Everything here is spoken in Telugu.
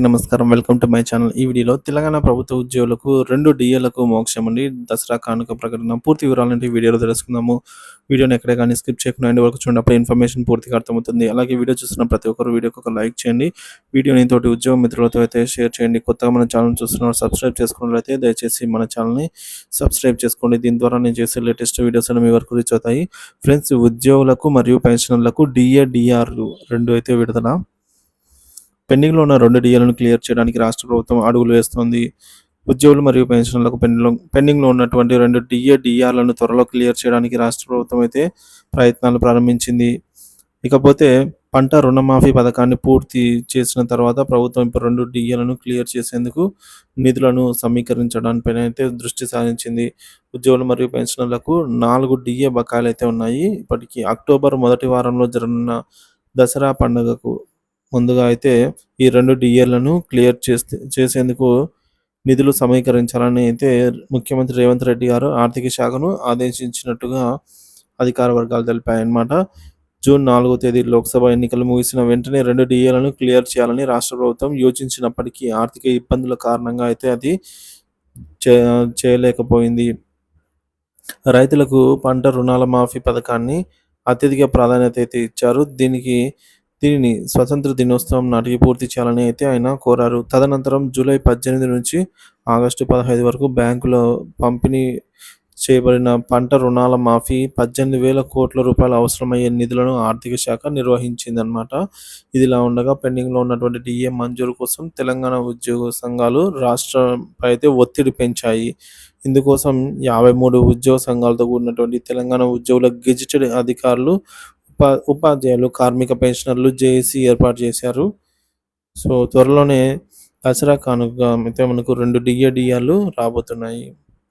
నమస్కారం. Welcome to my channel. ఈ వీడియోలో తెలంగాణ ప్రభుత్వ ఉద్యోగులకు 2 డీఏలకు మోక్షం అండి. దసరా కానుక ప్రకటన. పూర్తి వివరాలంటే ఈ వీడియోలో తెలుసుకుందాము. వీడియోని ఎక్కడ గాని స్కిప్ చేయకుండా ఎండ్ వరకు చూడండి. అప్పుడు ఇన్ఫర్మేషన్ పూర్తిగా అర్థమవుతుంది. అలాగే వీడియో చూస్తున్న ప్రతి ఒక్కరు వీడియోకి ఒక లైక్ చేయండి. వీడియోని తోటి ఉద్యోగ మిత్రులతో అయితే షేర్ చేయండి. కొత్తగా మన ఛానల్ చూస్తున్న సబ్స్క్రైబ్ చేసుకున్నట్లయితే దయచేసి మన ఛానల్‌ని సబ్స్క్రైబ్ చేసుకోండి. దీని ద్వారా నేను చేసే లేటెస్ట్ వీడియోస్ అన్ని మీ వరకు రీచ్ అవుతాయి. ఫ్రెండ్స్, ఉద్యోగులకు మరియు పెన్షనర్లకు డీఏ, డీఆర్‌లు 2 అయితే విడుదల. పెండింగ్‌లో ఉన్న 2 డీఏలను క్లియర్ చేయడానికి రాష్ట్ర ప్రభుత్వం అడుగులు వేస్తోంది. ఉద్యోగులు మరియు పెన్షనర్లకు పెండింగ్‌లో ఉన్నటువంటి 2 డీఏ, డీఆర్‌లను త్వరలో క్లియర్ చేయడానికి రాష్ట్ర ప్రభుత్వం అయితే ప్రయత్నాలు ప్రారంభించింది. ఇకపోతే పంట రుణమాఫీ పథకాన్ని పూర్తి చేసిన తర్వాత ప్రభుత్వం ఇప్పుడు 2 డీఏలను క్లియర్ చేసేందుకు నిధులను సమీకరించడానిపైన అయితే దృష్టి సారించింది. ఉద్యోగులు మరియు పెన్షనర్లకు 4 డీఏ బకాయిలైతే ఉన్నాయి. ఇప్పటికి అక్టోబర్ మొదటి వారంలో జరగనున్న దసరా పండుగకు ముందుగా అయితే ఈ 2 డీఏలను క్లియర్ చేసేందుకు నిధులు సమీకరించాలని అయితే ముఖ్యమంత్రి రేవంత్ రెడ్డి గారు ఆర్థిక శాఖను ఆదేశించినట్టుగా అధికార వర్గాలు తెలిపాయన్నమాట. జూన్ 4వ తేదీ లోక్సభ ఎన్నికలు ముగిసిన వెంటనే 2 డీఏలను క్లియర్ చేయాలని రాష్ట్ర ప్రభుత్వం యోచించినప్పటికీ ఆర్థిక ఇబ్బందుల కారణంగా అయితే అది చేయలేకపోయింది. రైతులకు పంట రుణాల మాఫీ పథకాన్ని అత్యధిక ప్రాధాన్యత అయితే ఇచ్చారు. దీనిని స్వతంత్ర దినోత్సవం నాటికి పూర్తి చేయాలని అయితే ఆయన కోరారు. తదనంతరం జూలై 18 నుంచి ఆగస్టు 15 వరకు బ్యాంకులో పంపిణీ చేయబడిన పంట రుణాల మాఫీ 18,000 కోట్ల రూపాయలు అవసరమయ్యే నిధులను ఆర్థిక శాఖ నిర్వహించిందనమాట. ఇదిలా ఉండగా పెండింగ్లో ఉన్నటువంటి డీఏ మంజూరు కోసం తెలంగాణ ఉద్యోగ సంఘాలు రాష్ట్రంపై అయితే ఒత్తిడి పెంచాయి. ఇందుకోసం 53 ఉద్యోగ సంఘాలతో కూడినటువంటి తెలంగాణ ఉద్యోగుల గెజిటెడ్ అధికారులు, ఉపాధ్యాయులు, కార్మిక పెన్షనర్లు జేఏసీ ఏర్పాటు చేశారు. సో త్వరలోనే దసరా కానుకగా అయితే మనకు 2 డీఏ, డీఆర్‌లు రాబోతున్నాయి.